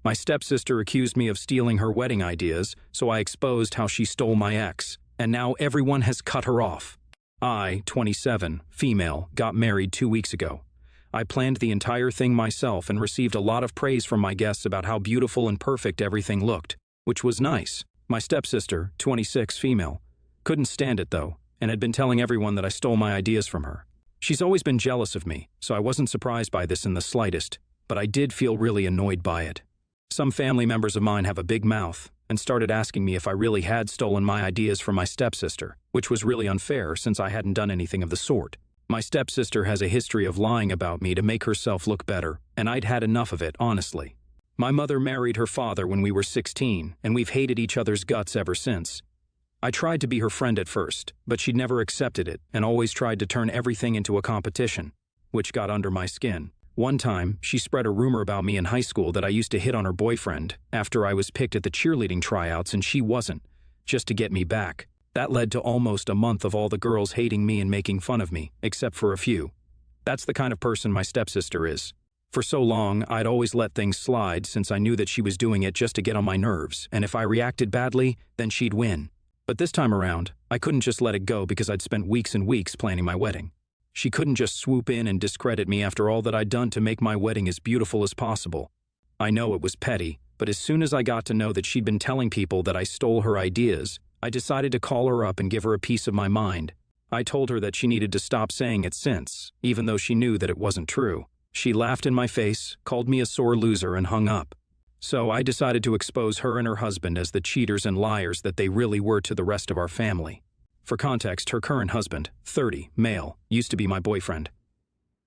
My stepsister accused me of stealing her wedding ideas, so I exposed how she stole my ex, and now everyone has cut her off. I, 27, female, got married 2 weeks ago. I planned the entire thing myself and received a lot of praise from my guests about how beautiful and perfect everything looked, which was nice. My stepsister, 26, female, couldn't stand it though, and had been telling everyone that I stole my ideas from her. She's always been jealous of me, so I wasn't surprised by this in the slightest, but I did feel really annoyed by it. Some family members of mine have a big mouth and started asking me if I really had stolen my ideas from my stepsister, which was really unfair since I hadn't done anything of the sort. My stepsister has a history of lying about me to make herself look better, and I'd had enough of it, honestly. My mother married her father when we were 16, and we've hated each other's guts ever since. I tried to be her friend at first, but she'd never accepted it and always tried to turn everything into a competition, which got under my skin. One time, she spread a rumor about me in high school that I used to hit on her boyfriend after I was picked at the cheerleading tryouts and she wasn't, just to get me back. That led to almost a month of all the girls hating me and making fun of me, except for a few. That's the kind of person my stepsister is. For so long, I'd always let things slide since I knew that she was doing it just to get on my nerves, and if I reacted badly, then she'd win. But this time around, I couldn't just let it go because I'd spent weeks and weeks planning my wedding. She couldn't just swoop in and discredit me after all that I'd done to make my wedding as beautiful as possible. I know it was petty, but as soon as I got to know that she'd been telling people that I stole her ideas, I decided to call her up and give her a piece of my mind. I told her that she needed to stop saying it since, even though she knew that it wasn't true. She laughed in my face, called me a sore loser, and hung up. So I decided to expose her and her husband as the cheaters and liars that they really were to the rest of our family. For context, her current husband, 30, male, used to be my boyfriend.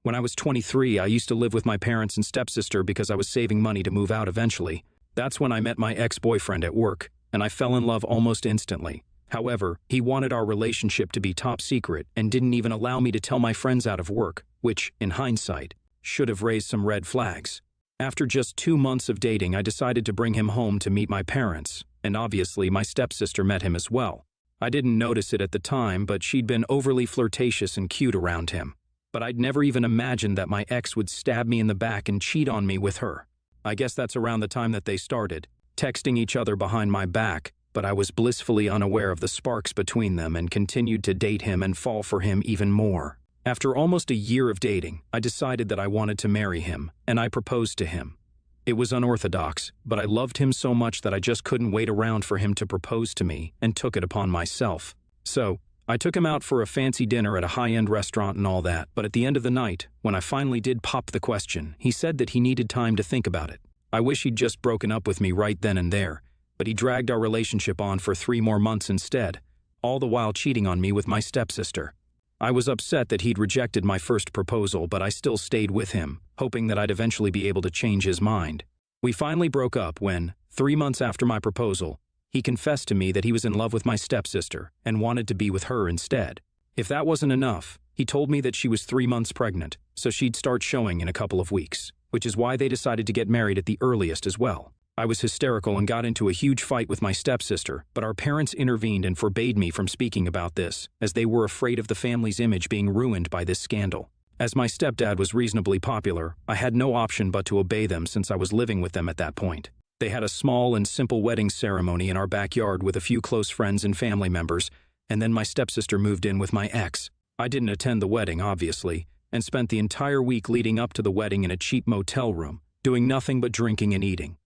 When I was 23, I used to live with my parents and stepsister because I was saving money to move out eventually. That's when I met my ex-boyfriend at work, and I fell in love almost instantly. However, he wanted our relationship to be top secret and didn't even allow me to tell my friends out of work, which, in hindsight, should have raised some red flags. After just 2 months of dating, I decided to bring him home to meet my parents, and obviously my stepsister met him as well. I didn't notice it at the time, but she'd been overly flirtatious and cute around him. But I'd never even imagined that my ex would stab me in the back and cheat on me with her. I guess that's around the time that they started, texting each other behind my back, but I was blissfully unaware of the sparks between them and continued to date him and fall for him even more. After almost a year of dating, I decided that I wanted to marry him, and I proposed to him. It was unorthodox, but I loved him so much that I just couldn't wait around for him to propose to me and took it upon myself. So, I took him out for a fancy dinner at a high-end restaurant and all that, but at the end of the night, when I finally did pop the question, he said that he needed time to think about it. I wish he'd just broken up with me right then and there, but he dragged our relationship on for 3 more months instead, all the while cheating on me with my stepsister. I was upset that he'd rejected my first proposal, but I still stayed with him, hoping that I'd eventually be able to change his mind. We finally broke up when, 3 months after my proposal, he confessed to me that he was in love with my stepsister and wanted to be with her instead. If that wasn't enough, he told me that she was 3 months pregnant, so she'd start showing in a couple of weeks, which is why they decided to get married at the earliest as well. I was hysterical and got into a huge fight with my stepsister, but our parents intervened and forbade me from speaking about this, as they were afraid of the family's image being ruined by this scandal. As my stepdad was reasonably popular, I had no option but to obey them since I was living with them at that point. They had a small and simple wedding ceremony in our backyard with a few close friends and family members, and then my stepsister moved in with my ex. I didn't attend the wedding, obviously, and spent the entire week leading up to the wedding in a cheap motel room, doing nothing but drinking and eating.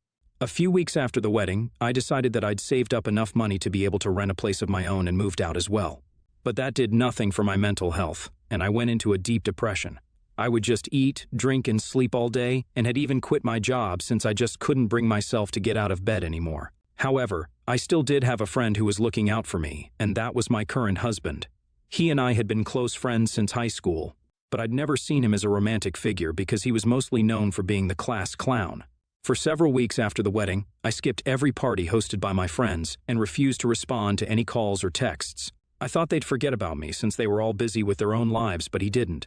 A few weeks after the wedding, I decided that I'd saved up enough money to be able to rent a place of my own and moved out as well. But that did nothing for my mental health, and I went into a deep depression. I would just eat, drink, and sleep all day, and had even quit my job since I just couldn't bring myself to get out of bed anymore. However, I still did have a friend who was looking out for me, and that was my current husband. He and I had been close friends since high school, but I'd never seen him as a romantic figure because he was mostly known for being the class clown. For several weeks after the wedding, I skipped every party hosted by my friends and refused to respond to any calls or texts. I thought they'd forget about me since they were all busy with their own lives, but he didn't.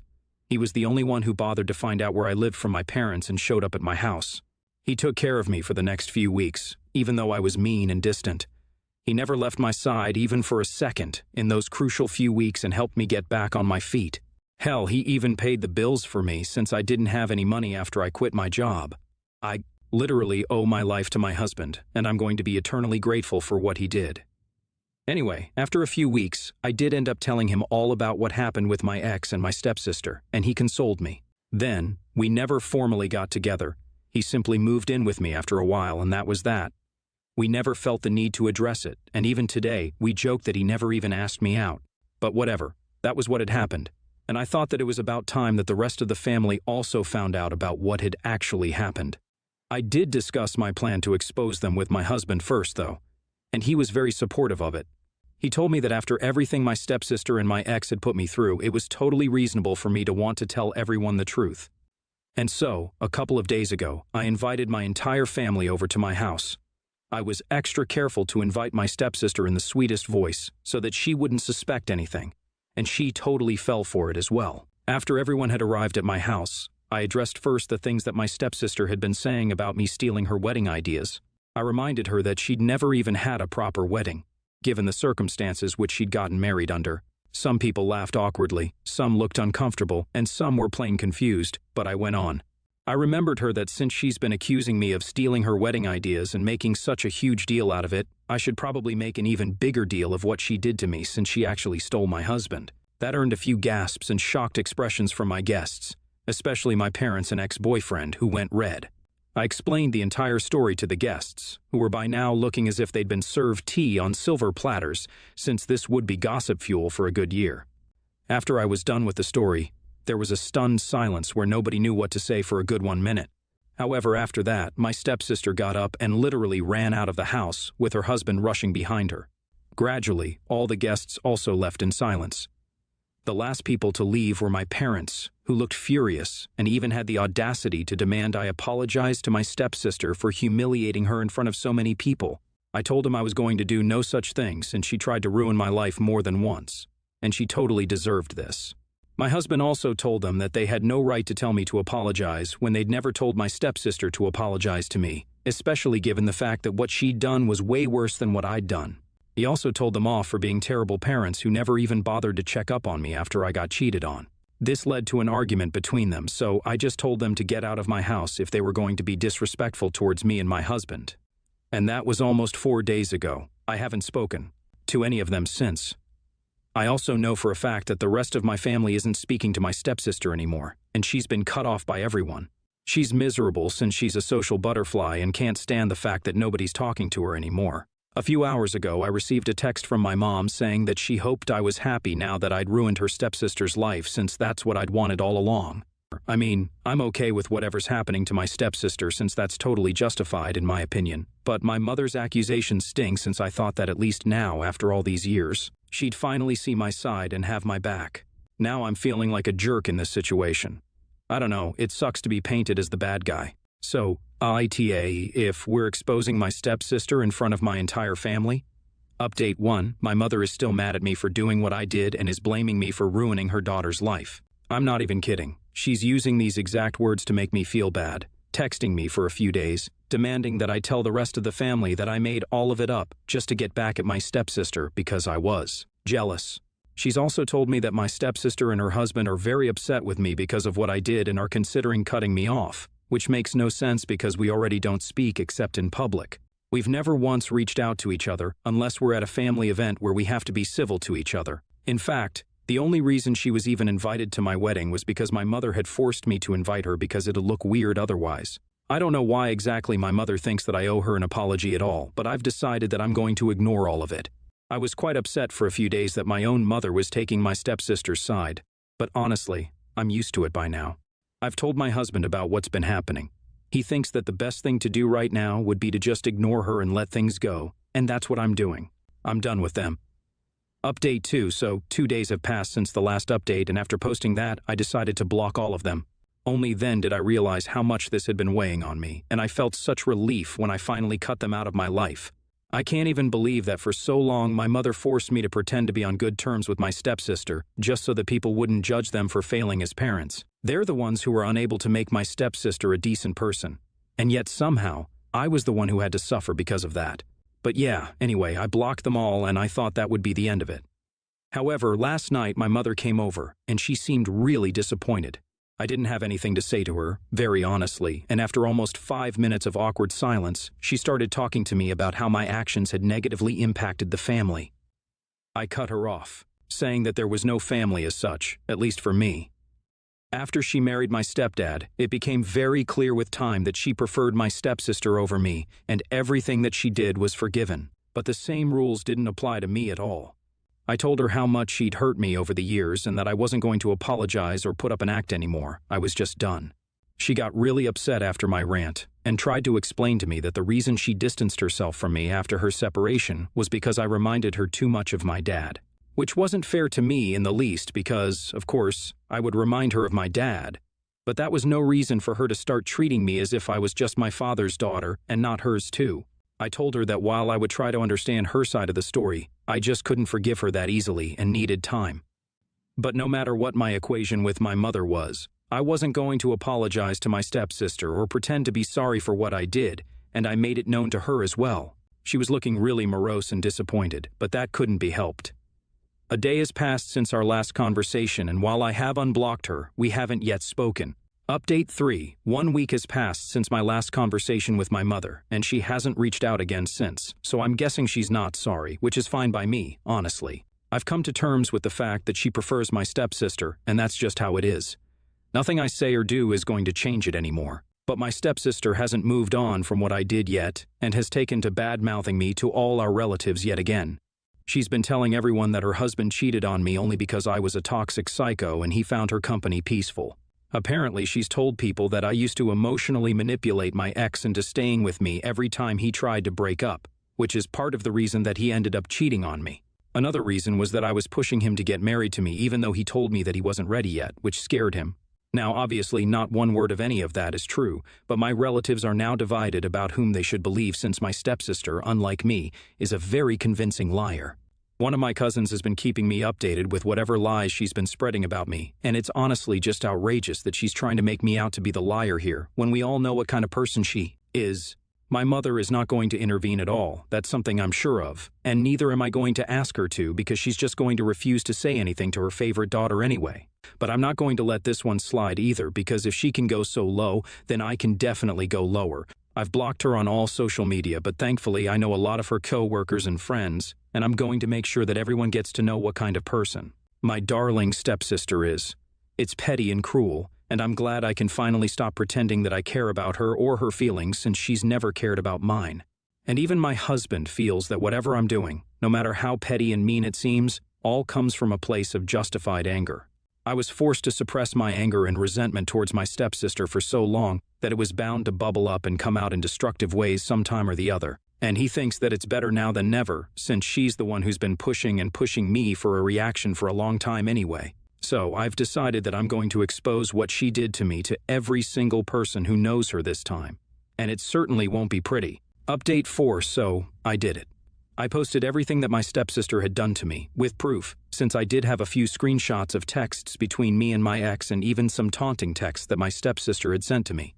He was the only one who bothered to find out where I lived from my parents and showed up at my house. He took care of me for the next few weeks, even though I was mean and distant. He never left my side even for a second in those crucial few weeks and helped me get back on my feet. Hell, he even paid the bills for me since I didn't have any money after I quit my job. I Literally owe my life to my husband, and I'm going to be eternally grateful for what he did. Anyway, after a few weeks, I did end up telling him all about what happened with my ex and my stepsister, and he consoled me. Then, we never formally got together. He simply moved in with me after a while, and that was that. We never felt the need to address it, and even today, we joke that he never even asked me out. But whatever, that was what had happened, and I thought that it was about time that the rest of the family also found out about what had actually happened. I did discuss my plan to expose them with my husband first, though, and he was very supportive of it. He told me that after everything my stepsister and my ex had put me through, it was totally reasonable for me to want to tell everyone the truth. And so, a couple of days ago, I invited my entire family over to my house. I was extra careful to invite my stepsister in the sweetest voice so that she wouldn't suspect anything, and she totally fell for it as well. After everyone had arrived at my house, I addressed first the things that my stepsister had been saying about me stealing her wedding ideas. I reminded her that she'd never even had a proper wedding, given the circumstances which she'd gotten married under. Some people laughed awkwardly, some looked uncomfortable, and some were plain confused, but I went on. I remembered her that since she's been accusing me of stealing her wedding ideas and making such a huge deal out of it, I should probably make an even bigger deal of what she did to me since she actually stole my husband. That earned a few gasps and shocked expressions from my guests, especially my parents and ex-boyfriend, who went red. I explained the entire story to the guests, who were by now looking as if they'd been served tea on silver platters, since this would be gossip fuel for a good year. After I was done with the story, there was a stunned silence where nobody knew what to say for a good 1 minute. However, after that, my stepsister got up and literally ran out of the house, with her husband rushing behind her. Gradually, all the guests also left in silence. The last people to leave were my parents, who looked furious and even had the audacity to demand I apologize to my stepsister for humiliating her in front of so many people. I told him I was going to do no such thing since she tried to ruin my life more than once, and she totally deserved this. My husband also told them that they had no right to tell me to apologize when they'd never told my stepsister to apologize to me, especially given the fact that what she'd done was way worse than what I'd done. He also told them off for being terrible parents who never even bothered to check up on me after I got cheated on. This led to an argument between them, so I just told them to get out of my house if they were going to be disrespectful towards me and my husband. And that was almost 4 days ago. I haven't spoken to any of them since. I also know for a fact that the rest of my family isn't speaking to my stepsister anymore, and she's been cut off by everyone. She's miserable since she's a social butterfly and can't stand the fact that nobody's talking to her anymore. A few hours ago, I received a text from my mom saying that she hoped I was happy now that I'd ruined her stepsister's life since that's what I'd wanted all along. I mean, I'm okay with whatever's happening to my stepsister since that's totally justified in my opinion, but my mother's accusations sting since I thought that at least now, after all these years, she'd finally see my side and have my back. Now I'm feeling like a jerk in this situation. I don't know, it sucks to be painted as the bad guy. So, ITA, if we're exposing my stepsister in front of my entire family? Update 1, my mother is still mad at me for doing what I did and is blaming me for ruining her daughter's life. I'm not even kidding. She's using these exact words to make me feel bad, texting me for a few days, demanding that I tell the rest of the family that I made all of it up just to get back at my stepsister because I was jealous. She's also told me that my stepsister and her husband are very upset with me because of what I did and are considering cutting me off, which makes no sense because we already don't speak except in public. We've never once reached out to each other unless we're at a family event where we have to be civil to each other. In fact, the only reason she was even invited to my wedding was because my mother had forced me to invite her because it'd look weird otherwise. I don't know why exactly my mother thinks that I owe her an apology at all, but I've decided that I'm going to ignore all of it. I was quite upset for a few days that my own mother was taking my stepsister's side, but honestly, I'm used to it by now. I've told my husband about what's been happening. He thinks that the best thing to do right now would be to just ignore her and let things go, and that's what I'm doing. I'm done with them. Update 2, so 2 days have passed since the last update, and after posting that, I decided to block all of them. Only then did I realize how much this had been weighing on me, and I felt such relief when I finally cut them out of my life. I can't even believe that for so long my mother forced me to pretend to be on good terms with my stepsister, just so that people wouldn't judge them for failing as parents. They're the ones who were unable to make my stepsister a decent person. And yet somehow, I was the one who had to suffer because of that. But yeah, anyway, I blocked them all and I thought that would be the end of it. However, last night my mother came over, and she seemed really disappointed. I didn't have anything to say to her, very honestly, and after almost 5 minutes of awkward silence, she started talking to me about how my actions had negatively impacted the family. I cut her off, saying that there was no family as such, at least for me. After she married my stepdad, it became very clear with time that she preferred my stepsister over me, and everything that she did was forgiven. But the same rules didn't apply to me at all. I told her how much she'd hurt me over the years and that I wasn't going to apologize or put up an act anymore. I was just done. She got really upset after my rant and tried to explain to me that the reason she distanced herself from me after her separation was because I reminded her too much of my dad. Which wasn't fair to me in the least because, of course, I would remind her of my dad. But that was no reason for her to start treating me as if I was just my father's daughter and not hers too. I told her that while I would try to understand her side of the story, I just couldn't forgive her that easily and needed time. But no matter what my equation with my mother was, I wasn't going to apologize to my stepsister or pretend to be sorry for what I did, and I made it known to her as well. She was looking really morose and disappointed, but that couldn't be helped. A day has passed since our last conversation, and while I have unblocked her, we haven't yet spoken. Update 3. 1 week has passed since my last conversation with my mother, and she hasn't reached out again since, so I'm guessing she's not sorry, which is fine by me, honestly. I've come to terms with the fact that she prefers my stepsister, and that's just how it is. Nothing I say or do is going to change it anymore. But my stepsister hasn't moved on from what I did yet, and has taken to bad-mouthing me to all our relatives yet again. She's been telling everyone that her husband cheated on me only because I was a toxic psycho and he found her company peaceful. Apparently, she's told people that I used to emotionally manipulate my ex into staying with me every time he tried to break up, which is part of the reason that he ended up cheating on me. Another reason was that I was pushing him to get married to me even though he told me that he wasn't ready yet, which scared him. Now, obviously, not one word of any of that is true, but my relatives are now divided about whom they should believe since my stepsister, unlike me, is a very convincing liar. One of my cousins has been keeping me updated with whatever lies she's been spreading about me, and it's honestly just outrageous that she's trying to make me out to be the liar here when we all know what kind of person she is. My mother is not going to intervene at all, that's something I'm sure of, and neither am I going to ask her to because she's just going to refuse to say anything to her favorite daughter anyway. But I'm not going to let this one slide either because if she can go so low, then I can definitely go lower. I've blocked her on all social media, but thankfully I know a lot of her co-workers and friends, and I'm going to make sure that everyone gets to know what kind of person my darling stepsister is. It's petty and cruel, and I'm glad I can finally stop pretending that I care about her or her feelings since she's never cared about mine. And even my husband feels that whatever I'm doing, no matter how petty and mean it seems, all comes from a place of justified anger. I was forced to suppress my anger and resentment towards my stepsister for so long that it was bound to bubble up and come out in destructive ways sometime or the other. And he thinks that it's better now than never, since she's the one who's been pushing me for a reaction for a long time anyway. So I've decided that I'm going to expose what she did to me to every single person who knows her this time. And it certainly won't be pretty. Update 4, so I did it. I posted everything that my stepsister had done to me, with proof, since I did have a few screenshots of texts between me and my ex and even some taunting texts that my stepsister had sent to me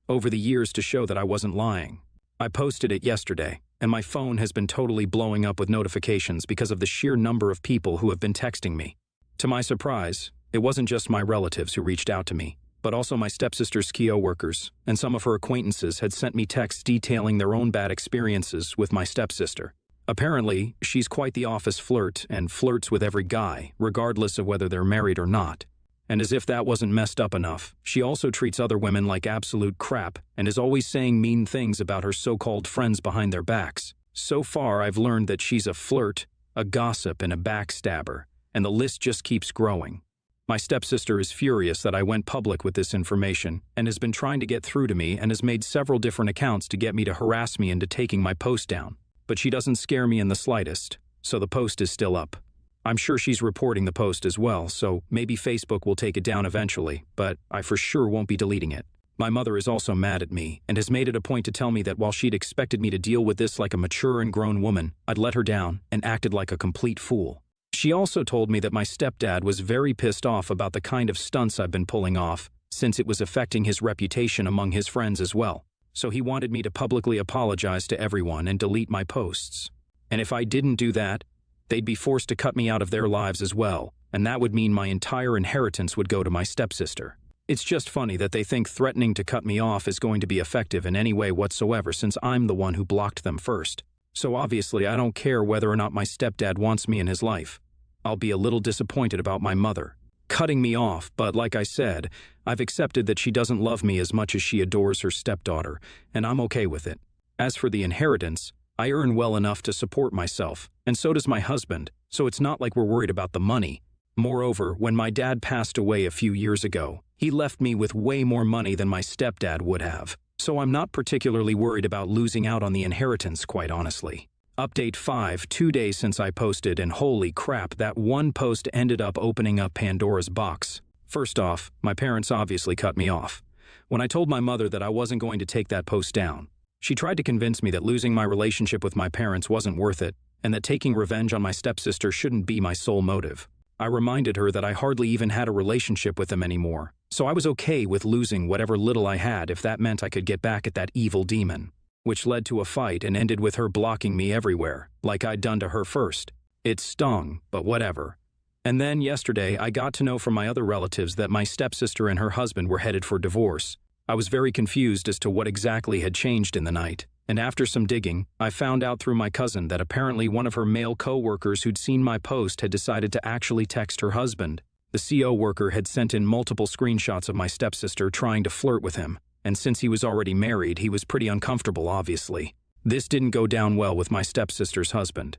over the years to show that I wasn't lying. I posted it yesterday, and my phone has been totally blowing up with notifications because of the sheer number of people who have been texting me. To my surprise, it wasn't just my relatives who reached out to me, but also my stepsister's co-workers, and some of her acquaintances had sent me texts detailing their own bad experiences with my stepsister. Apparently, she's quite the office flirt and flirts with every guy, regardless of whether they're married or not. And as if that wasn't messed up enough, she also treats other women like absolute crap and is always saying mean things about her so-called friends behind their backs. So far, I've learned that she's a flirt, a gossip, and a backstabber, and the list just keeps growing. My stepsister is furious that I went public with this information and has been trying to get through to me and has made several different accounts to get me to harass me into taking my post down. But she doesn't scare me in the slightest, so the post is still up. I'm sure she's reporting the post as well, so maybe Facebook will take it down eventually, but I for sure won't be deleting it. My mother is also mad at me and has made it a point to tell me that while she'd expected me to deal with this like a mature and grown woman, I'd let her down and acted like a complete fool. She also told me that my stepdad was very pissed off about the kind of stunts I've been pulling off, since it was affecting his reputation among his friends as well. So he wanted me to publicly apologize to everyone and delete my posts. And if I didn't do that, they'd be forced to cut me out of their lives as well, and that would mean my entire inheritance would go to my stepsister. It's just funny that they think threatening to cut me off is going to be effective in any way whatsoever since I'm the one who blocked them first. So obviously I don't care whether or not my stepdad wants me in his life. I'll be a little disappointed about my mother cutting me off, but like I said, I've accepted that she doesn't love me as much as she adores her stepdaughter, and I'm okay with it. As for the inheritance, I earn well enough to support myself, and so does my husband, so it's not like we're worried about the money. Moreover, when my dad passed away a few years ago, he left me with way more money than my stepdad would have, so I'm not particularly worried about losing out on the inheritance, quite honestly. Update 5, 2 days since I posted, and holy crap, that one post ended up opening up Pandora's box. First off, my parents obviously cut me off. When I told my mother that I wasn't going to take that post down, she tried to convince me that losing my relationship with my parents wasn't worth it, and that taking revenge on my stepsister shouldn't be my sole motive. I reminded her that I hardly even had a relationship with them anymore, so I was okay with losing whatever little I had if that meant I could get back at that evil demon. Which led to a fight and ended with her blocking me everywhere, like I'd done to her first. It stung, but whatever. And then yesterday, I got to know from my other relatives that my stepsister and her husband were headed for divorce. I was very confused as to what exactly had changed in the night, and after some digging, I found out through my cousin that apparently one of her male co-workers who'd seen my post had decided to actually text her husband. The CO worker had sent in multiple screenshots of my stepsister trying to flirt with him. And since he was already married, he was pretty uncomfortable, obviously. This didn't go down well with my stepsister's husband.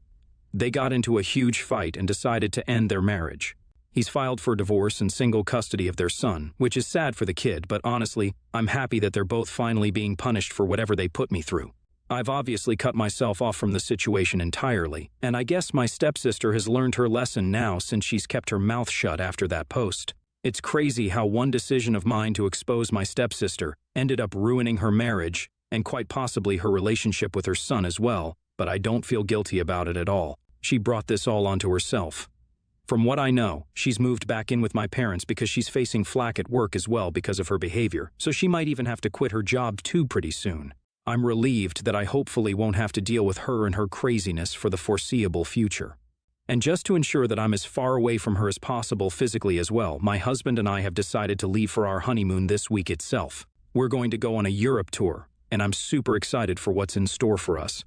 They got into a huge fight and decided to end their marriage. He's filed for divorce and single custody of their son, which is sad for the kid, but honestly, I'm happy that they're both finally being punished for whatever they put me through. I've obviously cut myself off from the situation entirely, and I guess my stepsister has learned her lesson now since she's kept her mouth shut after that post. It's crazy how one decision of mine to expose my stepsister ended up ruining her marriage and quite possibly her relationship with her son as well, but I don't feel guilty about it at all. She brought this all onto herself. From what I know, she's moved back in with my parents because she's facing flack at work as well because of her behavior, so she might even have to quit her job too pretty soon. I'm relieved that I hopefully won't have to deal with her and her craziness for the foreseeable future. And just to ensure that I'm as far away from her as possible physically as well, my husband and I have decided to leave for our honeymoon this week itself. We're going to go on a Europe tour, and I'm super excited for what's in store for us.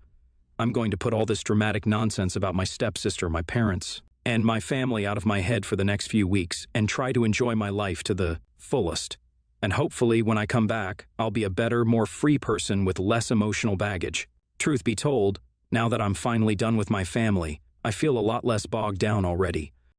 I'm going to put all this dramatic nonsense about my stepsister, my parents, and my family out of my head for the next few weeks and try to enjoy my life to the fullest. And hopefully, when I come back, I'll be a better, more free person with less emotional baggage. Truth be told, now that I'm finally done with my family, I feel a lot less bogged down already.